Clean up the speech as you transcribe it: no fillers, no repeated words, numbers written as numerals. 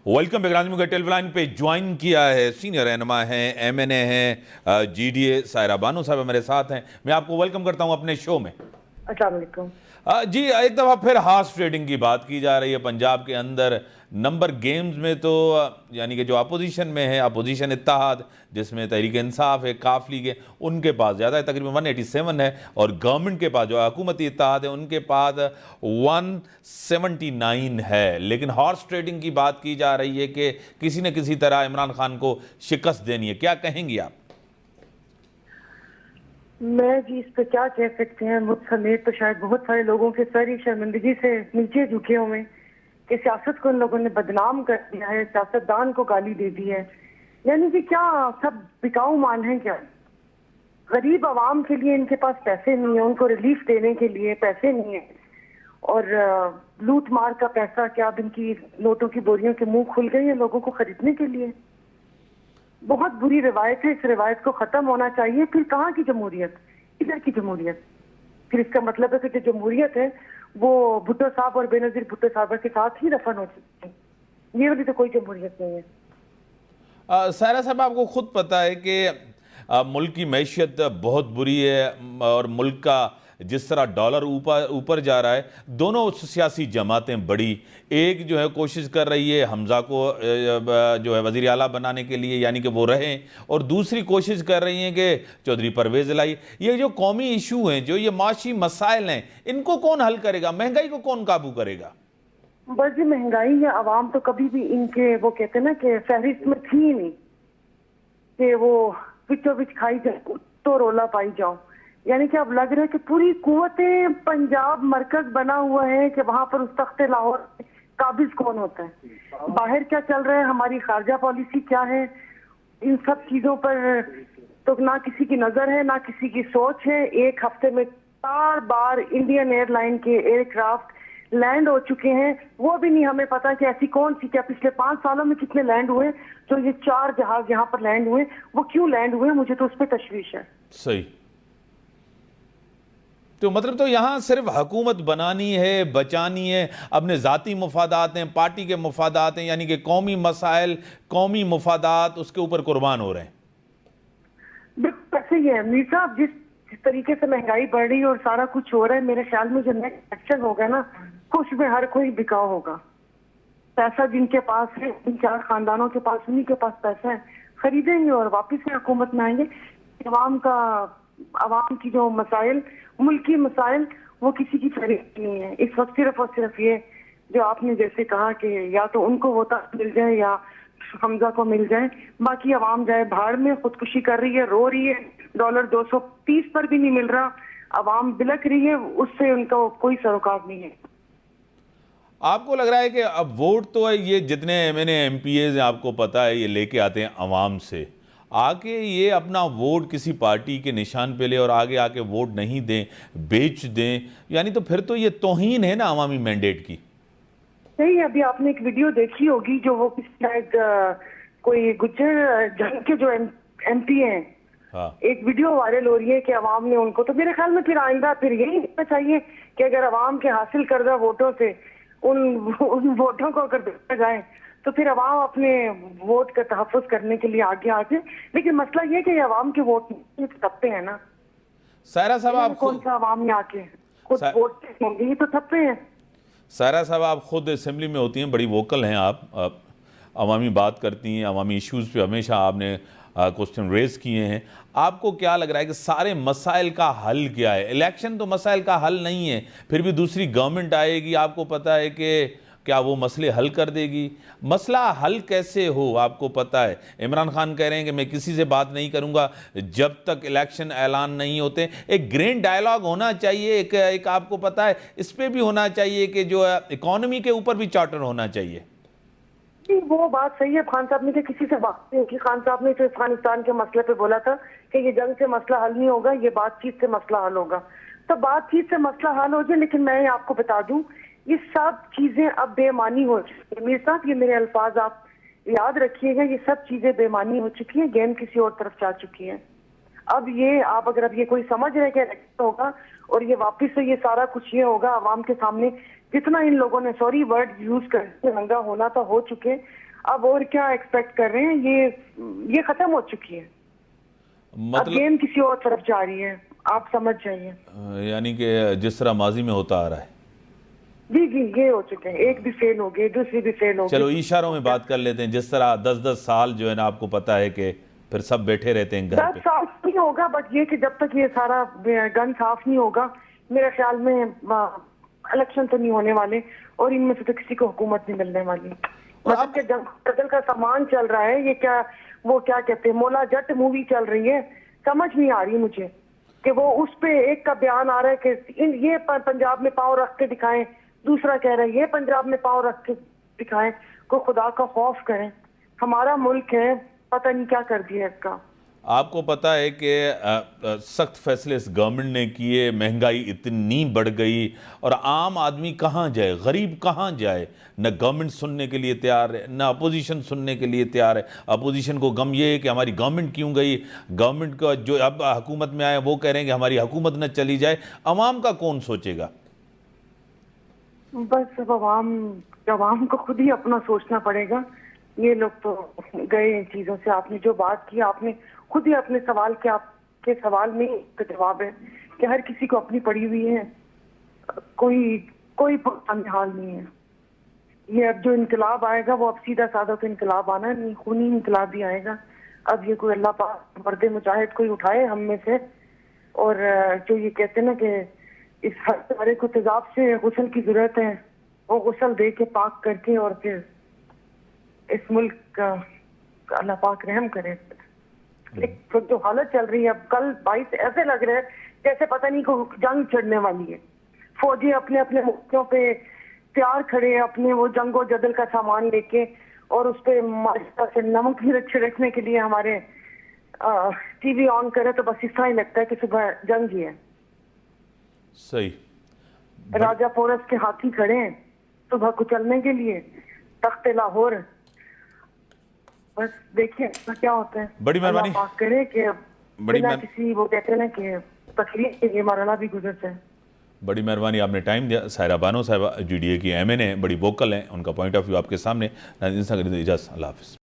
Welcome back کا ٹیلی line پہ join کیا ہے سینئر رہنما ہیں ایم این اے ہیں G D A Saira Bano sahib میرے ساتھ ہیں. میں آپ کو ویلکم کرتا ہوں اپنے شو میں. السلام علیکم. جی ایک دفعہ پھر ہارس ٹریڈنگ کی بات کی جا رہی ہے پنجاب کے اندر. نمبر گیمز میں تو یعنی کہ جو اپوزیشن میں ہے, اپوزیشن اتحاد جس میں تحریک انصاف ہے, کاف لیگ ہے, ان کے پاس زیادہ ہے, تقریباً 187 ہے, اور گورنمنٹ کے پاس جو حکومتی اتحاد ہے ان کے پاس 179 ہے. لیکن ہارس ٹریڈنگ کی بات کی جا رہی ہے کہ کسی نہ کسی طرح عمران خان کو شکست دینی ہے. کیا کہیں گی آپ؟ میں جی اس پہ کیا کہہ سکتے ہیں, مجھ سمیت تو شاید بہت سارے لوگوں کے سر ہی شرمندگی سے نیچے جھکے ہوئے کہ سیاست کو ان لوگوں نے بدنام کر دیا ہے, سیاستدان کو گالی دے دی ہے. یعنی کہ کیا سب بکاؤ مال ہیں کیا؟ غریب عوام کے لیے ان کے پاس پیسے نہیں ہیں, ان کو ریلیف دینے کے لیے پیسے نہیں ہیں, اور لوٹ مار کا پیسہ کیا اب ان کی نوٹوں کی بوریوں کے منہ کھل گئے ہیں لوگوں کو خریدنے کے لیے. بہت بری روایت ہے, اس روایت کو ختم ہونا چاہیے. پھر کہاں کی جمہوریت, ادھر کی جمہوریت. پھر اس کا مطلب ہے کہ جو جمہوریت ہے وہ بھٹو صاحب اور بے نظیر بھٹو صاحبہ کے ساتھ ہی دفن ہو چکی ہے. یہ والی تو کوئی جمہوریت نہیں ہے. سائرہ صاحب, آپ کو خود پتہ ہے کہ ملک کی معیشت بہت بری ہے, اور ملک کا جس طرح ڈالر اوپر جا رہا ہے, دونوں سیاسی جماعتیں بڑی, ایک جو ہے کوشش کر رہی ہے حمزہ کو جو ہے وزیر اعلیٰ بنانے کے لیے یعنی کہ وہ رہیں, اور دوسری کوشش کر رہی ہیں کہ چودھری پرویز الہی. یہ جو قومی ایشو ہیں, جو یہ معاشی مسائل ہیں, ان کو کون حل کرے گا؟ مہنگائی کو کون قابو کرے گا؟ بس یہ مہنگائی یا عوام تو کبھی بھی ان کے وہ کہتے ہیں نا کہ فہرست میں تھی نہیں کہ وہ وچو وچ کھائی جائے تو رولا پائی جاؤ. یعنی کہ اب لگ رہا ہے کہ پوری قوتیں پنجاب مرکز بنا ہوا ہے کہ وہاں پر اس تخت لاہور قابض کون ہوتا ہے, باہر کیا چل رہا ہے, ہماری خارجہ پالیسی کیا ہے, ان سب چیزوں پر تو نہ کسی کی نظر ہے نہ کسی کی سوچ ہے. ایک ہفتے میں 4 بار انڈین ایئر لائن کے ایئر کرافٹ لینڈ ہو چکے ہیں, وہ بھی نہیں ہمیں پتا کہ ایسی کون سی, کیا پچھلے 5 سالوں میں کتنے لینڈ ہوئے. جو یہ 4 جہاز یہاں پر لینڈ ہوئے وہ کیوں لینڈ ہوئے, مجھے تو اس پہ تشویش ہے. صحیح. تو مطلب تو یہاں صرف حکومت بنانی ہے, بچانی ہے, اپنے ذاتی مفادات ہیں, پارٹی کے مفادات ہیں, یعنی کہ قومی مسائل, قومی مفادات اس کے اوپر قربان ہو رہے ہیں. بالکل ایسے ہی ہے میر صاحب. جس طریقے سے مہنگائی بڑھ رہی ہے اور سارا کچھ ہو رہا ہے, میرے خیال میں جو نیکسٹ ایکشن ہوگا نا, کچھ میں ہر کوئی بکاؤ ہوگا. پیسہ جن کے پاس ہے, ان 4 خاندانوں کے پاس, انہیں کے پاس پیسہ ہے, خریدیں گے اور واپس سے حکومت میں آئیں گے. عوام کی جو مسائل, ملکی مسائل, وہ کسی کی فہرست نہیں ہے اس وقت. صرف اور صرف یہ جو آپ نے جیسے کہا کہ یا تو ان کو وہ تخت مل جائے یا حمزہ کو مل جائے, باقی عوام جائے بھاڑ میں. خودکشی کر رہی ہے, رو رہی ہے, ڈالر 230 پر بھی نہیں مل رہا, عوام بلک رہی ہے, اس سے ان کا کوئی سروکار نہیں ہے. آپ کو لگ رہا ہے کہ اب ووٹ تو ہے, یہ جتنے M N A M P As ہیں آپ کو پتہ ہے یہ لے کے آتے ہیں عوام سے, آ کے یہ اپنا ووٹ کسی پارٹی کے نشان پہ لے اور آگے آ کے ووٹ نہیں دیں, بیچ دیں, یعنی تو پھر تو یہ توہین ہے نا عوامی مینڈیٹ کی. صحیح. ابھی آپ نے ایک ویڈیو دیکھی ہوگی جو وہ شاید کوئی گجر جنگ کے جو ایم پی ہیں, ایک ویڈیو وائرل ہو رہی ہے کہ عوام نے ان کو, تو میرے خیال میں پھر آئندہ پھر یہی ہونا چاہیے کہ اگر عوام کے حاصل کردہ ووٹوں سے ان ووٹوں کو اگر دیکھا جائے تو پھر عوام اپنے ووٹ کا تحفظ کرنے کے لیے آگے آ جائے. لیکن مسئلہ یہ کہ یہ عوام کے ووٹ تھپے ہیں نا. سائرہ صاحب آپ کون سا عوام میں آ کے خود ووٹ ہوں گے, یہ تو تھپے ہیں. سائرہ صاحب آپ خود اسمبلی میں ہوتی ہیں, بڑی ووکل ہیں آپ, عوامی بات کرتی ہیں, عوامی ایشوز پہ ہمیشہ آپ نے کوسچن ریز کیے ہیں. آپ کو کیا لگ رہا ہے کہ سارے مسائل کا حل کیا ہے؟ الیکشن تو مسائل کا حل نہیں ہے, پھر بھی دوسری گورنمنٹ آئے گی, آپ کو پتہ ہے کہ کیا وہ مسئلے حل کر دے گی؟ مسئلہ حل کیسے ہو آپ کو پتہ ہے. عمران خان کہہ رہے ہیں کہ میں کسی سے بات نہیں کروں گا جب تک الیکشن اعلان نہیں ہوتے. ایک گرین ڈائلاگ ہونا چاہیے, ایک آپ کو پتہ ہے اس پہ بھی ہونا چاہیے کہ جو اکانومی کے اوپر بھی چارٹر ہونا چاہیے. وہ بات صحیح ہے. خان صاحب نے کسی سے بات نہیں کی. خان صاحب نے تو افغانستان کے مسئلے پہ بولا تھا کہ یہ جنگ سے مسئلہ حل نہیں ہوگا, یہ بات چیت سے مسئلہ حل ہوگا. تو بات چیت سے مسئلہ حل ہو جائے, لیکن میں آپ کو بتا دوں یہ سب چیزیں اب بے معنی ہو چکی ہیں. میر صاحب یہ میرے الفاظ آپ یاد رکھیے گا, یہ سب چیزیں بے معنی ہو چکی ہیں, گیم کسی اور طرف جا چکی ہیں. اب یہ آپ اگر اب یہ کوئی سمجھ رہے کہ ہوگا اور یہ واپس سے یہ سارا کچھ یہ ہوگا عوام کے سامنے, جتنا ان لوگوں نے سوری ورڈ یوز کر ننگا ہونا تھا ہو چکے. اب اور کیا ایکسپیکٹ کر رہے ہیں؟ یہ ختم ہو چکی ہے، اب گیم کسی اور طرف جا رہی ہے، آپ سمجھ جائیے. یعنی کہ جس طرح ماضی میں ہوتا آ رہا ہے. جی یہ ہو چکے ہیں، ایک بھی فیل ہو گئے، دوسری بھی فیل ہو گئی. چلو اشاروں میں بات کر لیتے ہیں. جس طرح 10 سال جو ہے نا آپ کو پتا ہے کہ پھر سب بیٹھے رہتے ہیں گھر پہ. 10 سال نہیں ہوگا، بٹ یہ کہ جب تک یہ سارا گن صاف نہیں ہوگا، میرے خیال میں الیکشن تو نہیں ہونے والے، اور ان میں سے تو کسی کو حکومت نہیں ملنے والی. مطلب کہ جنگ کا سامان چل رہا ہے، یہ کیا وہ کیا کہتے ہیں، مولا جٹ مووی چل رہی ہے. سمجھ نہیں آ رہی مجھے کہ وہ اس پہ ایک کا بیان آ رہا ہے کہ یہ پنجاب میں پاؤں رکھ کے دکھائیں، دوسرا کہہ رہا ہے یہ پنجاب میں پاؤں رکھ کے دکھائیں. کو خدا کا خوف کریں، ہمارا ملک ہے، پتہ نہیں کیا کر دیا اس کا. آپ کو پتا ہے کہ سخت فیصلے اس گورنمنٹ نے کیے، مہنگائی اتنی بڑھ گئی، اور عام آدمی کہاں جائے، غریب کہاں جائے؟ نہ گورنمنٹ سننے کے لیے تیار ہے، نہ اپوزیشن سننے کے لیے تیار ہے. اپوزیشن کو غم یہ ہے کہ ہماری گورنمنٹ کیوں گئی، گورنمنٹ کا جو اب حکومت میں آئے وہ کہہ رہے ہیں کہ ہماری حکومت نہ چلی جائے. عوام کا کون سوچے گا؟ بس اب عوام کو خود ہی اپنا سوچنا پڑے گا. یہ لوگ تو گئے ان چیزوں سے. آپ نے جو بات کی، آپ نے خود ہی اپنے سوال کے آپ کے سوال میں کا جواب ہے کہ ہر کسی کو اپنی پڑی ہوئی ہے، کوئی حال نہیں ہے. یہ اب جو انقلاب آئے گا وہ اب سیدھا سادہ تو انقلاب آنا نہیں، خونی انقلاب بھی آئے گا. اب یہ کوئی اللہ پاک مرد مجاہد کوئی اٹھائے ہم میں سے، اور جو یہ کہتے ہیں نا کہ اس ہر سارے کو تیزاب سے غسل کی ضرورت ہے، وہ غسل دے کے پاک کر کے اور پھر اس ملک کا اللہ پاک رحم کرے. جو حالت چل رہی ہے اب، کل 22 ایسے لگ رہے ہیں جیسے پتہ نہیں کو جنگ چھڑنے والی ہے. فوجی اپنے اپنے موقعوں پہ تیار کھڑے ہیں، اپنے وہ جنگ و جدل کا سامان لے کے، اور اس پہ سے نمک بھی چھڑکنے کے لیے ہمارے ٹی وی آن کرے تو بس اس طرح ہی لگتا ہے کہ صبح جنگ ہی ہے. صحیح. راجہ پورس کے ہاتھی کھڑے ہیں صبح کو چلنے کے لیے، تخت لاہور. بس دیکھیں کیا ہوتا ہے. بڑی مہربانی. اللہ پاک کرے کہ بنا کسی وہ کہتے ہیں نا کہ تکلیف کے یہ مرحلہ بھی گزر جائے. بڑی مہربانی، آپ نے ٹائم دیا. سائرہ بانو صاحبہ GDA کی MN ہیں، بڑی ووکل ہیں، ان کا پوائنٹ آف ویو آپ کے سامنے. اجازت، اللہ حافظ.